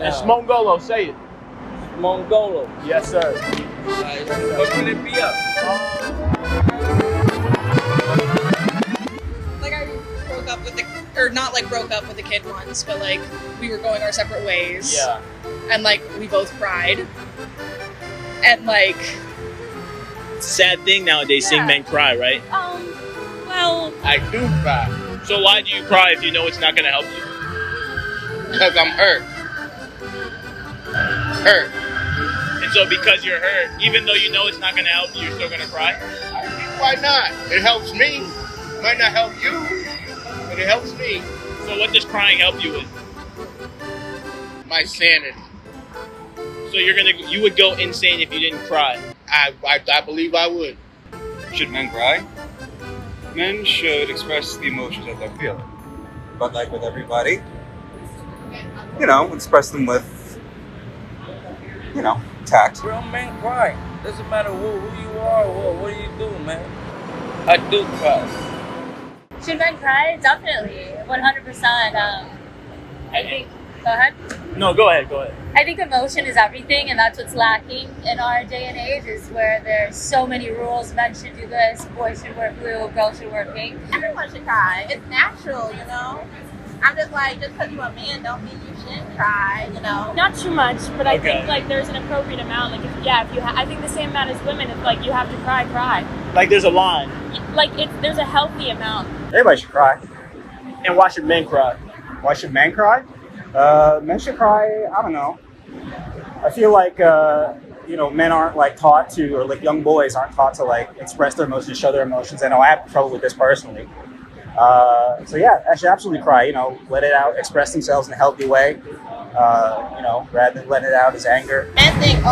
now. And Smongolo, say it. Mongolo. Yes, sir. Alright, what can it be up? Like I broke up with or not like broke up with the kid once, but like we were going our separate ways. Yeah. And like we both cried. And like Sad thing nowadays, seeing men cry, right? well, I do cry So why do you cry if you know it's not going to help you? because I'm hurt. Hurt. And so because you're hurt, even though you know it's not going to help you, you're still going to cry? Why not? It helps me. Might not help you, but it helps me. So what does crying help you with? My sanity. So you would go insane if you didn't cry. I believe I would. Should men cry? Men should express the emotions that they're feeling. But like with everybody, express them with, tact. Real men cry. Doesn't matter who you are or what do you do, man. I do cry. Should men cry? Definitely, 100%. I think. Go ahead. No, go ahead. I think emotion is everything, and that's what's lacking in our day and age. Is where there's so many rules. Men should do this. Boys should wear blue. Girls should wear pink. Everyone should cry. It's natural, I'm just like, just because you're a man don't mean you shouldn't cry, Not too much, but I Okay. think like there's an appropriate amount. Like if you, I think the same amount as women. If like you have to cry, cry. Like there's a line. Like there's a healthy amount. Everybody should cry. And why should men cry? Why should men cry? Men should cry. I don't know. I feel like men aren't like taught to, or like young boys aren't taught to like express their emotions, show their emotions. I know I have trouble with this personally. So yeah, I should absolutely cry. Let it out, express themselves in a healthy way. Rather than letting it out as anger. Men think, they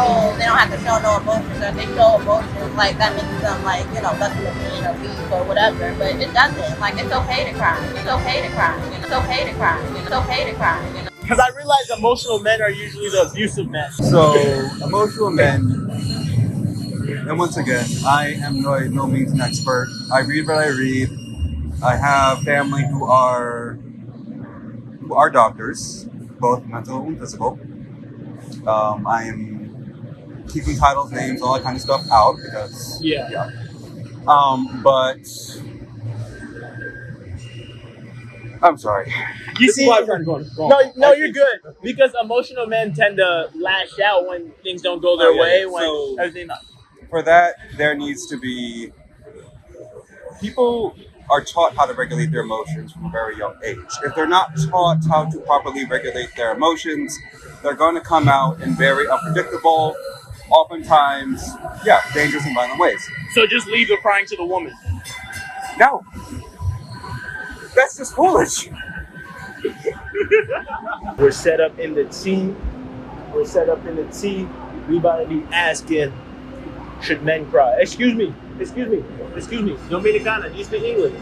don't have to show no emotions, or if they show emotions, like, that makes them, like, less of a mean or weak or whatever, but it doesn't. Like, it's okay to cry. It's okay to cry. It's okay to cry. It's okay to cry. Because I realize emotional men are usually the abusive men. So, emotional men, and once again, I am no means an expert. I read what I read. I have family who are doctors, both mental and physical. I am keeping titles, names, all that kind of stuff out because but I'm sorry. You see, no, you're good. Because emotional men tend to lash out when things don't go their way. When everything. For that, there needs to be people are taught how to regulate their emotions from a very young age. If they're not taught how to properly regulate their emotions, they're going to come out in very unpredictable, oftentimes, dangerous and violent ways. So just leave the crying to the woman. No. That's just foolish. We're set up in the T. We about to be asking, should men cry? Excuse me. Dominicana, do you speak English?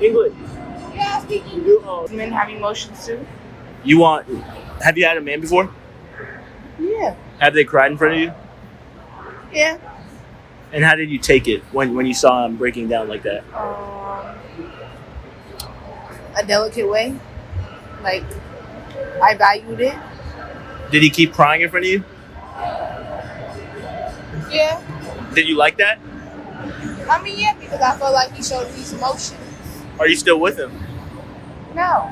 Yeah, I speak English. Men have emotions too. Have you had a man before? Yeah. Have they cried in front of you? Yeah. And how did you take it when you saw him breaking down like that? A delicate way. Like, I valued it. Did he keep crying in front of you? Yeah. Did you like that? I mean, yeah, because I felt like he showed these emotions. Are you still with him? No.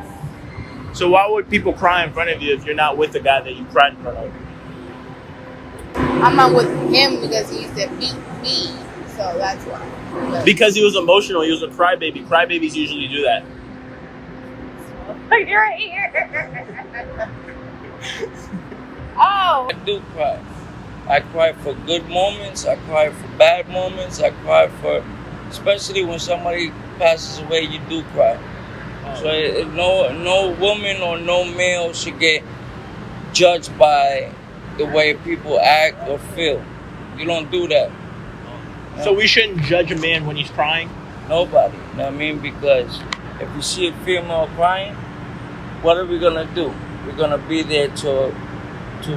So why would people cry in front of you if you're not with the guy that you cried in front of? I'm not with him because he used to beat me, so that's why. Because he was emotional, he was a crybaby. Crybabies usually do that. You're right here. Oh. I do cry. I cry for good moments. I cry for bad moments. I cry for, especially when somebody passes away, you do cry. So no woman or no male should get judged by the way people act or feel. You don't do that. So we shouldn't judge a man when he's crying? Nobody. You know what I mean? Because if we see a female crying, what are we gonna do? We're gonna be there to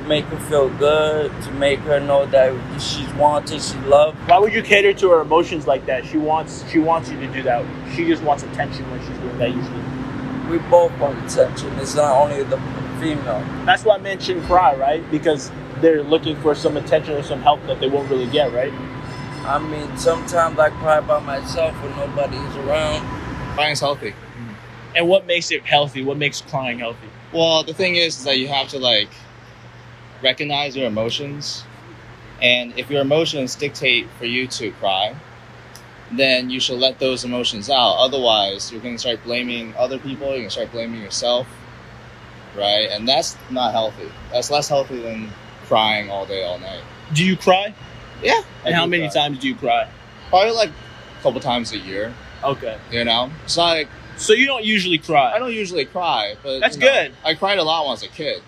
make her feel good, to make her know that she's wanted, she's loved. Why would you cater to her emotions like that? She wants you to do that. She just wants attention when she's doing that usually. We both want attention. It's not only the female. That's why men shouldn't cry, right? Because they're looking for some attention or some help that they won't really get, right? I mean, sometimes I cry by myself when nobody's around. Crying's healthy. And what makes it healthy? What makes crying healthy? Well, the thing is that you have to like recognize your emotions, and if your emotions dictate for you to cry, then you should let those emotions out. Otherwise, you're going to start blaming other people. You're going to start blaming yourself, right? And that's not healthy. That's less healthy than crying all day, all night. Do you cry? Yeah. And how many times do you cry? Probably like a couple times a year. Okay. You know, it's not like. So you don't usually cry? I don't usually cry, but that's good. I cried a lot when I was a kid,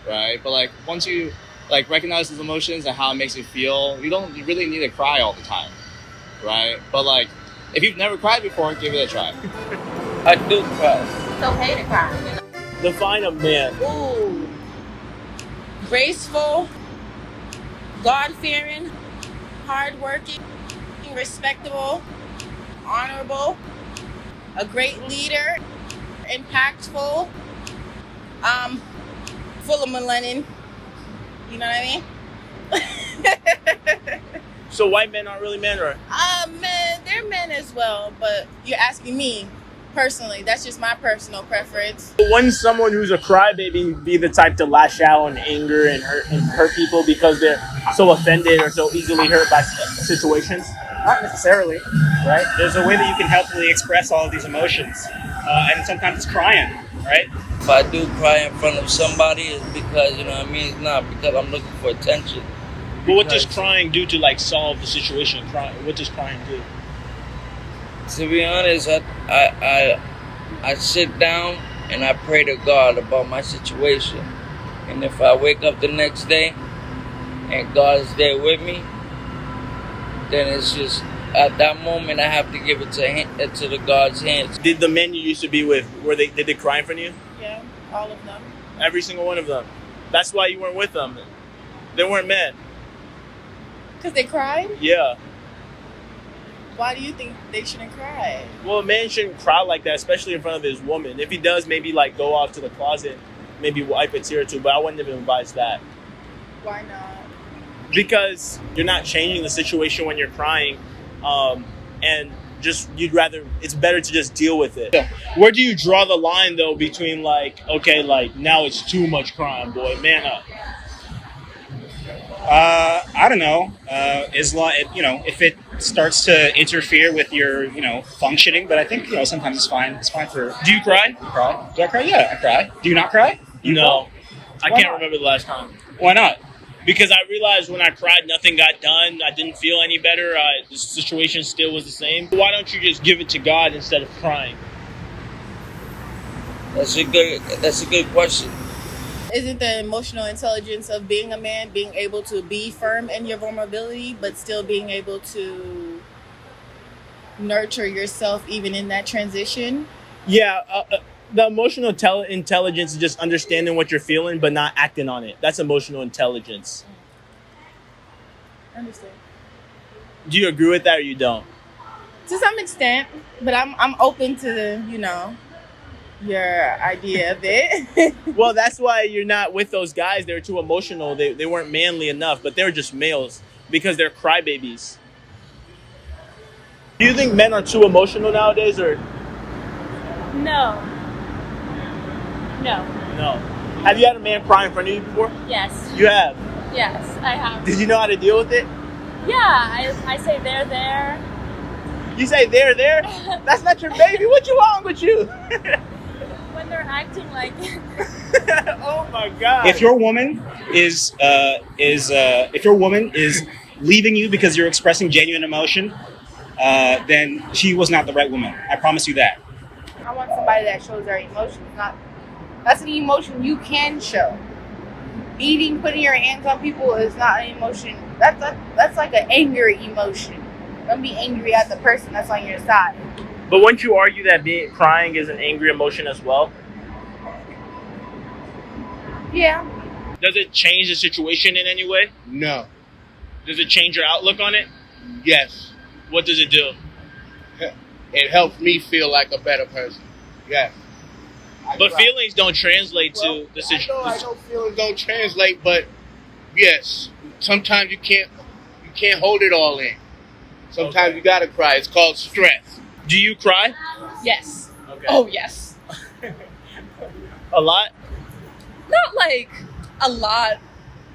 right? But like once you like recognize those emotions and how it makes you feel, you really need to cry all the time, right? But like if you've never cried before, give it a try. I do cry. It's okay to cry. Define a man. Ooh. Graceful, God-fearing, hardworking, respectable, honorable, a great leader, impactful, full of melanin. You know what I mean? So white men aren't really men, or? Men, they're men as well, but you're asking me personally. That's just my personal preference. Wouldn't someone who's a crybaby be the type to lash out in anger and hurt people because they're so offended or so easily hurt by situations? Not necessarily, right? There's a way that you can healthily express all of these emotions, and sometimes it's crying, right? If I do cry in front of somebody, it's because, you know what I mean? It's not because I'm looking for attention. But what does crying do to like solve the situation? What does crying do? To be honest, I sit down and I pray to God about my situation. And if I wake up the next day and God is there with me, then it's just, at that moment, I have to give it to the God's hands. Did the men you used to be with, did they cry in front of you? Yeah, all of them. Every single one of them. That's why you weren't with them. They weren't men. Because they cried? Yeah. Why do you think they shouldn't cry? Well, a man shouldn't cry like that, especially in front of his woman. If he does, maybe like go off to the closet, maybe wipe a tear or two, but I wouldn't even advise that. Why not? Because you're not changing the situation when you're crying, and just it's better to just deal with it. Where do you draw the line though between like, okay, like now it's too much crying, boy, man up? I don't know. If it starts to interfere with your, functioning, but I think, sometimes it's fine. It's fine for. Do you cry? You cry? Do I cry? Yeah, I cry. Do you not cry? No, I Why can't not? remember the last time. Why not? Because I realized when I cried, nothing got done. I didn't feel any better. The situation still was the same. Why don't you just give it to God instead of crying? That's a good question. Isn't the emotional intelligence of being a man being able to be firm in your vulnerability, but still being able to nurture yourself even in that transition? Yeah, the emotional intelligence is just understanding what you're feeling, but not acting on it. That's emotional intelligence. I understand. Do you agree with that or you don't? To some extent, but I'm open to your idea of it. Well, that's why you're not with those guys. They're too emotional. They weren't manly enough, but they're just males because they're crybabies. Do you think men are too emotional nowadays, or No. No. no? Have you had a man cry in front of you before? Yes. You have. Yes, I have. Did you know how to deal with it? Yeah, I say they're there. You say they're there? That's not your baby. What you wrong with you? When they're acting like it. Oh my God. If your woman is leaving you because you're expressing genuine emotion, then she was not the right woman. I promise you that. I want somebody that shows their emotions. That's an emotion you can show. Beating, putting your hands on people is not an emotion. That's like an angry emotion. Don't be angry at the person that's on your side. But wouldn't you argue that crying is an angry emotion as well? Yeah. Does it change the situation in any way? No. Does it change your outlook on it? Yes. What does it do? It helps me feel like a better person. Yes. But cry. feelings don't translate to Well, the I situation. know feelings don't translate, but yes, sometimes you can't hold it all in. Sometimes you gotta cry. It's called stress. Do you cry? Yes. Okay. Oh, yes. A lot? Not like a lot,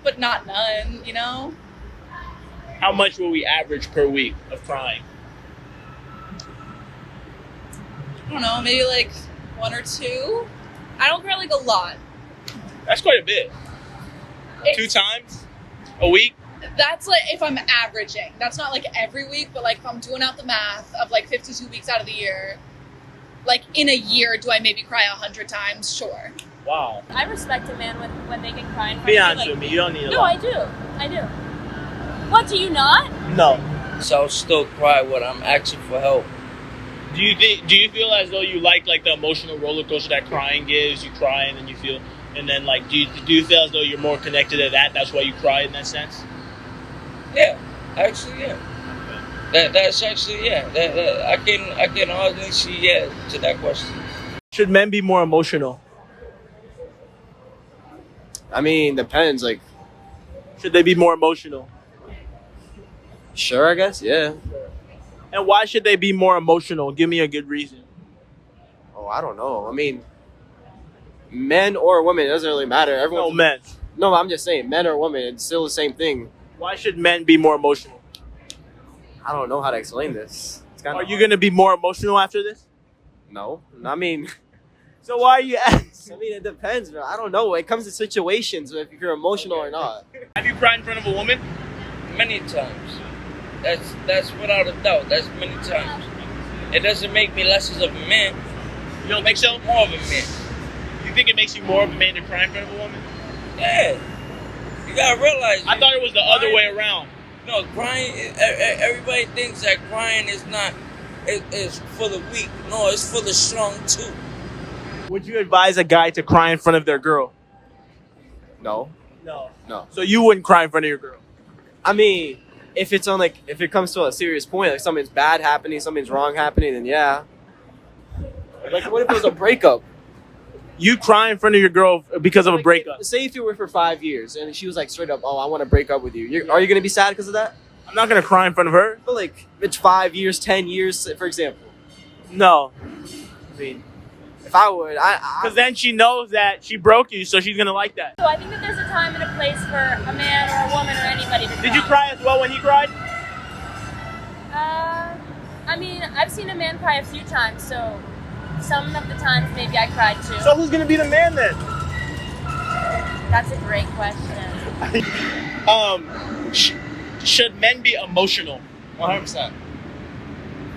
but not none, you know? How much will we average per week of crying? I don't know, maybe like 1 or 2. I don't cry like a lot. That's quite a bit. 2 times a week? That's like if I'm averaging. That's not like every week, but like if I'm doing out the math of like 52 weeks out of the year, like in a year, do I maybe cry 100 times? Sure. Wow. I respect a man when they can cry in front Be of honest me. with me, you don't need a No, lot. I do. What, do you not? No. So I'll still cry when I'm asking for help. Do you feel as though you like the emotional roller coaster that crying gives? You cry and then you feel, and then like do you feel as though you're more connected to that? That's why you cry in that sense. Yeah, actually, yeah. That's actually, yeah. That I can hardly see yeah to that question. Should men be more emotional? I mean, depends. Like, Should they be more emotional? sure, I guess, yeah. And why should they be more emotional? Give me a good reason. Oh, I don't know. I mean, men or women, it doesn't really matter. Everyone. No, men. No, I'm just saying, men or women, it's still the same thing. Why should men be more emotional? I don't know how to explain this. It's kind Are you gonna be more emotional after this? No, I mean, So why are you asking? I mean, it depends, bro. I don't know. It comes to situations if you're emotional or not. Have you cried in front of a woman? Many times. That's without a doubt. That's many times. It doesn't make me less of a man. You don't think so? More of a man. You think it makes you more of a man to cry in front of a woman? Yeah. You gotta realize. I thought it was the other way around. No, crying. Everybody thinks that crying is not. It's for the weak. No, it's for the strong too. Would you advise a guy to cry in front of their girl? No. No. So you wouldn't cry in front of your girl? I mean, if it's on if it comes to a serious point, like something's bad happening, something's wrong happening, then yeah. Like, what if it was a breakup? You cry in front of your girl because of a breakup? Say if you were for 5 years and she was like straight up, "Oh, I want to break up with you." Are you gonna be sad because of that? I'm not gonna cry in front of her. But like, it's 5 years, 10 years, for example. No. I mean, if I would, Because then she knows that she broke you, so she's gonna like that. So I think that there's a time and a place for a man or a woman or anybody to cry. Did you cry as well when he cried? I mean, I've seen a man cry a few times, so some of the times maybe I cried too. So who's gonna be the man then? That's a great question. Should men be emotional? 100%.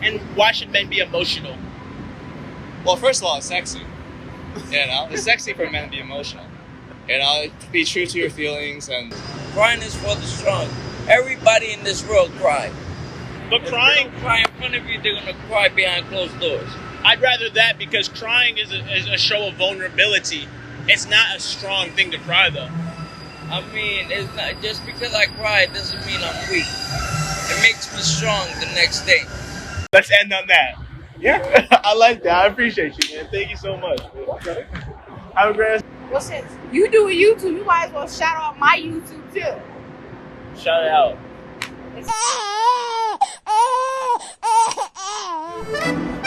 And why should men be emotional? Well, first of all, it's sexy. You know, it's sexy for men to be emotional. You know, be true to your feelings and. Crying is for the strong. Everybody in this world cry. But If crying, they don't cry in front of you, they're gonna cry behind closed doors. I'd rather that because crying is a show of vulnerability. It's not a strong thing to cry though. I mean, it's not just because I cry it doesn't mean I'm weak. It makes me strong the next day. Let's end on that. Yeah, I like that. I appreciate you, man. Thank you so much. Have a great. Well, since you do a YouTube, you might as well shout out my YouTube too. Shout it out. It's-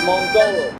Mongolo.